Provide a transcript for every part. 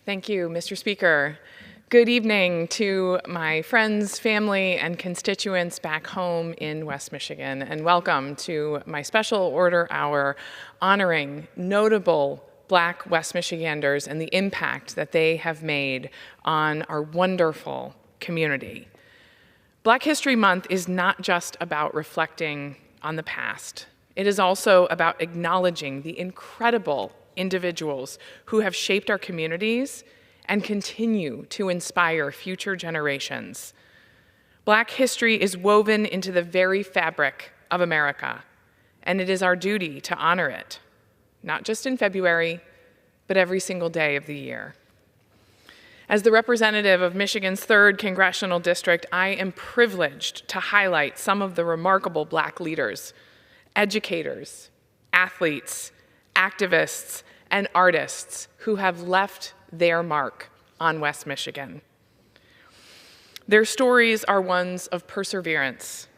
Thank you, Mr. Speaker. Good evening to my friends, family, and constituents back home in West Michigan, and welcome to my special order hour honoring notable Black West Michiganders and the impact that they have made on our wonderful community. Black History Month is not just about reflecting on the past. It is also about acknowledging the incredible individuals who have shaped our communities and continue to inspire future generations. Black history is woven into the very fabric of America, and it is our duty to honor it, not just in February, but every single day of the year. As the representative of Michigan's 3rd Congressional District, I am privileged to highlight some of the remarkable Black leaders, educators, athletes, activists, and artists who have left their mark on West Michigan. Their stories are ones of perseverance,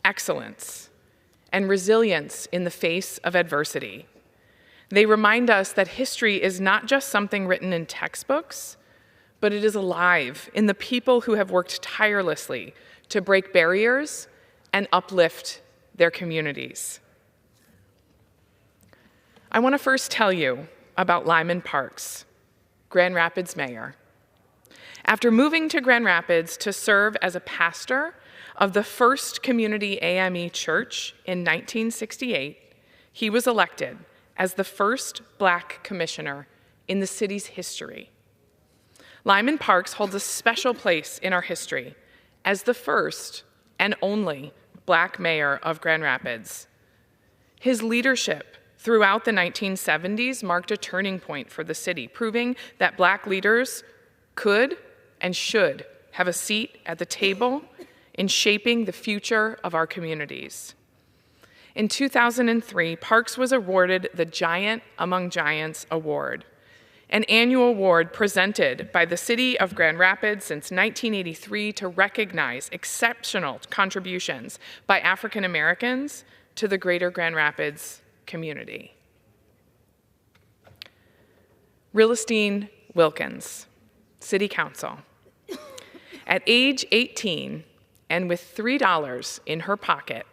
excellence, and resilience in the face of adversity. They remind us that history is not just something written in textbooks, but it is alive in the people who have worked tirelessly to break barriers and uplift their communities. I want to first tell you about Lyman Parks, Grand Rapids mayor. After moving to Grand Rapids to serve as a pastor of the First Community AME Church in 1968, he was elected as the first Black commissioner in the city's history. Lyman Parks holds a special place in our history as the first and only Black mayor of Grand Rapids. His leadership throughout the 1970s marked a turning point for the city, proving that Black leaders could and should have a seat at the table in shaping the future of our communities. In 2003, Parks was awarded the Giant Among Giants Award, an annual award presented by the City of Grand Rapids since 1983 to recognize exceptional contributions by African Americans to the greater Grand Rapids community. Realestine Wilkins, City Council. At age 18 and with $3 in her pocket,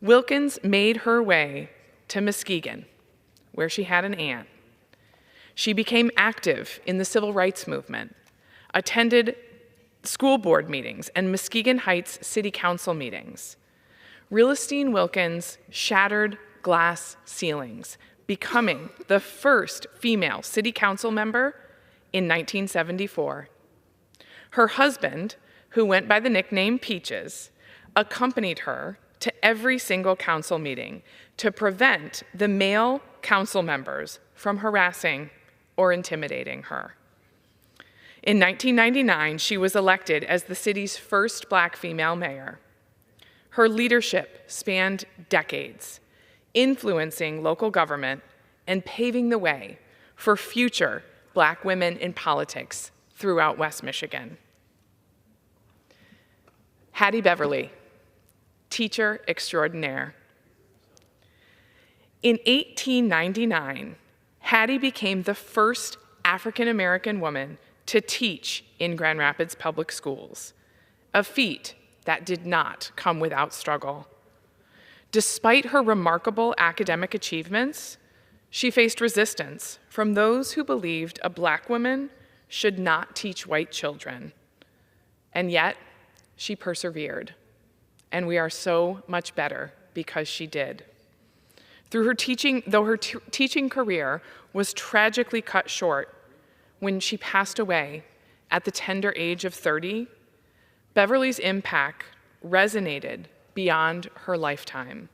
Wilkins made her way to Muskegon, where she had an aunt. She became active in the civil rights movement, attended school board meetings and Muskegon Heights City Council meetings. Realestine Wilkins shattered glass ceilings, becoming the first female city council member in 1974. Her husband, who went by the nickname Peaches, accompanied her to every single council meeting to prevent the male council members from harassing or intimidating her. In 1999, she was elected as the city's first Black female mayor. Her leadership spanned decades, influencing local government and paving the way for future Black women in politics throughout West Michigan. Hattie Beverly, teacher extraordinaire. In 1899, Hattie became the first African-American woman to teach in Grand Rapids Public Schools, a feat that did not come without struggle. Despite her remarkable academic achievements, she faced resistance from those who believed a Black woman should not teach white children. And yet, she persevered, and we are so much better because she did. Though her teaching career was tragically cut short when she passed away at the tender age of 30, Beverly's impact resonated beyond her lifetime.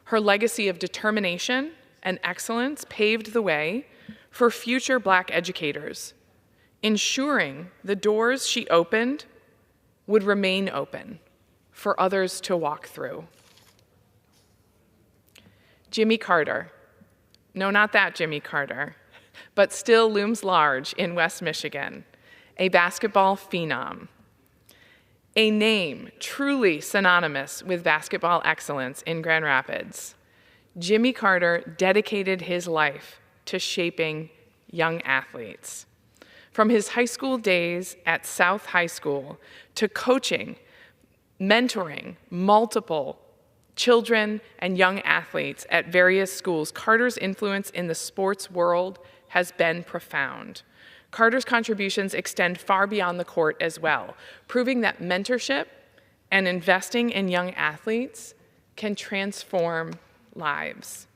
Her legacy of determination and excellence paved the way for future Black educators, ensuring the doors she opened would remain open for others to walk through. Jimmy Carter, no, not that Jimmy Carter, but still looms large in West Michigan, a basketball phenom. A name truly synonymous with basketball excellence in Grand Rapids. Jimmy Carter dedicated his life to shaping young athletes. From his high school days at South High School to coaching, mentoring multiple children and young athletes at various schools, Carter's influence in the sports world has been profound. Carter's contributions extend far beyond the court as well, proving that mentorship and investing in young athletes can transform lives.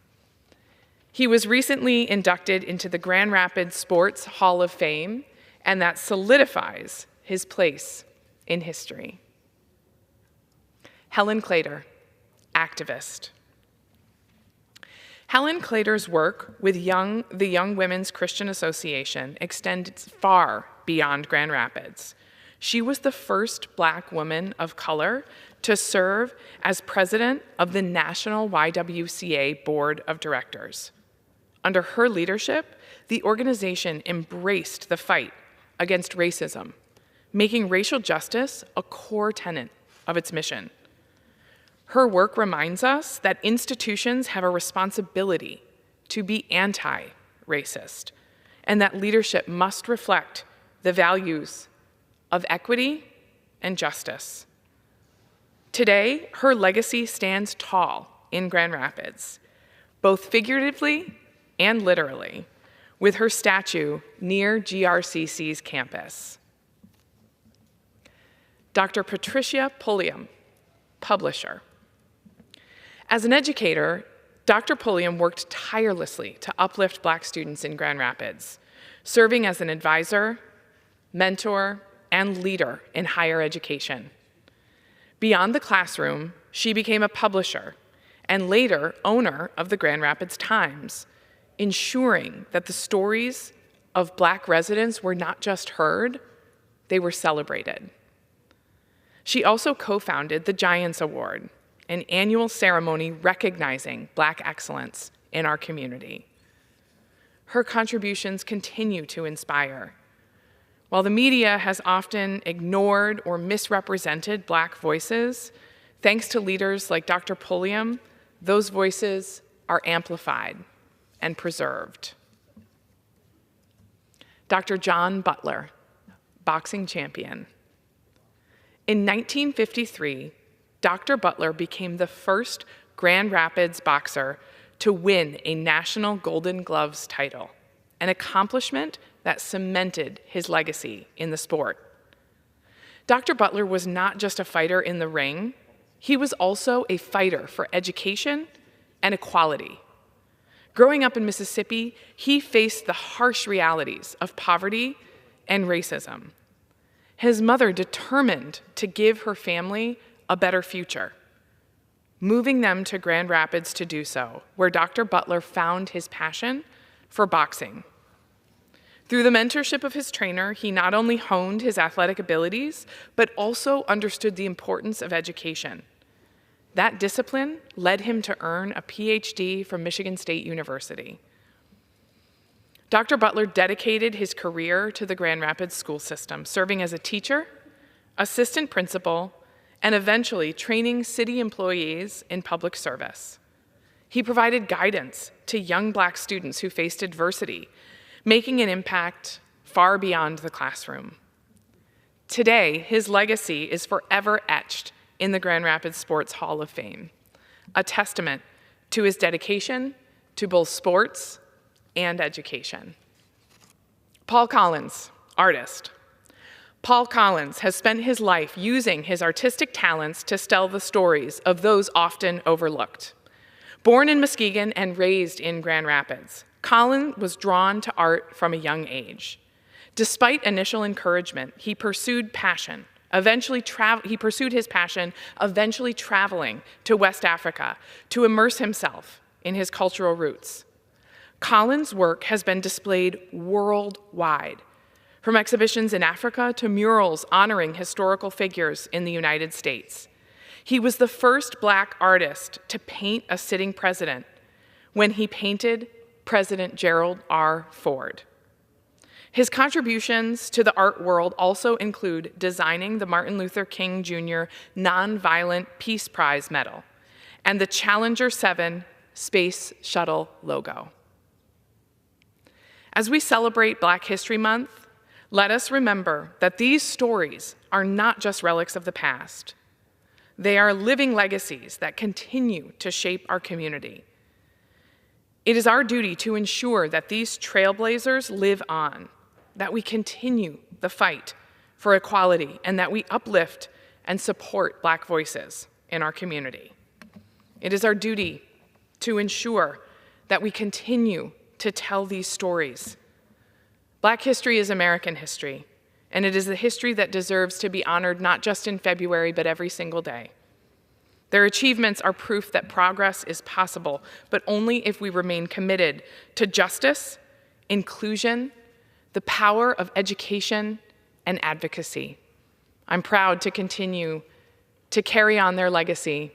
He was recently inducted into the Grand Rapids Sports Hall of Fame, and that solidifies his place in history. Helen Claytor, activist. Helen Claytor's work with the Young Women's Christian Association extends far beyond Grand Rapids. She was the first Black woman of color to serve as president of the National YWCA Board of Directors. Under her leadership, the organization embraced the fight against racism, making racial justice a core tenet of its mission. Her work reminds us that institutions have a responsibility to be anti-racist, and that leadership must reflect the values of equity and justice. Today, her legacy stands tall in Grand Rapids, both figuratively and literally, with her statue near GRCC's campus. Dr. Patricia Pulliam, publisher. As an educator, Dr. Pulliam worked tirelessly to uplift Black students in Grand Rapids, serving as an advisor, mentor, and leader in higher education. Beyond the classroom, she became a publisher and later owner of the Grand Rapids Times, ensuring that the stories of Black residents were not just heard, they were celebrated. She also co-founded the Giants Award, an annual ceremony recognizing Black excellence in our community. Her contributions continue to inspire. While the media has often ignored or misrepresented Black voices, thanks to leaders like Dr. Pulliam, those voices are amplified and preserved. Dr. John Butler, boxing champion. In 1953, Dr. Butler became the first Grand Rapids boxer to win a national Golden Gloves title, an accomplishment that cemented his legacy in the sport. Dr. Butler was not just a fighter in the ring, he was also a fighter for education and equality. Growing up in Mississippi, he faced the harsh realities of poverty and racism. His mother determined to give her family a better future, moving them to Grand Rapids to do so, where Dr. Butler found his passion for boxing. Through the mentorship of his trainer, he not only honed his athletic abilities, but also understood the importance of education. That discipline led him to earn a PhD from Michigan State University. Dr. Butler dedicated his career to the Grand Rapids school system, serving as a teacher, assistant principal, and eventually training city employees in public service. He provided guidance to young Black students who faced adversity, making an impact far beyond the classroom. Today, his legacy is forever etched in the Grand Rapids Sports Hall of Fame, a testament to his dedication to both sports and education. Paul Collins, artist. Paul Collins has spent his life using his artistic talents to tell the stories of those often overlooked. Born in Muskegon and raised in Grand Rapids, Collins was drawn to art from a young age. Despite initial encouragement, he pursued his passion, eventually traveling to West Africa to immerse himself in his cultural roots. Collins' work has been displayed worldwide, from exhibitions in Africa to murals honoring historical figures in the United States. He was the first Black artist to paint a sitting president when he painted President Gerald R. Ford. His contributions to the art world also include designing the Martin Luther King Jr. Nonviolent Peace Prize Medal and the Challenger 7 Space Shuttle logo. As we celebrate Black History Month, Let us remember that these stories are not just relics of the past. They are living legacies that continue to shape our community. It is our duty to ensure that these trailblazers live on, that we continue the fight for equality, and that we uplift and support Black voices in our community. It is our duty to ensure that we continue to tell these stories. Black history is American history, and it is the history that deserves to be honored not just in February, but every single day. Their achievements are proof that progress is possible, but only if we remain committed to justice, inclusion, the power of education, and advocacy. I'm proud to continue to carry on their legacy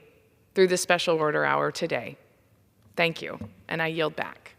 through the Special Order Hour today. Thank you, and I yield back.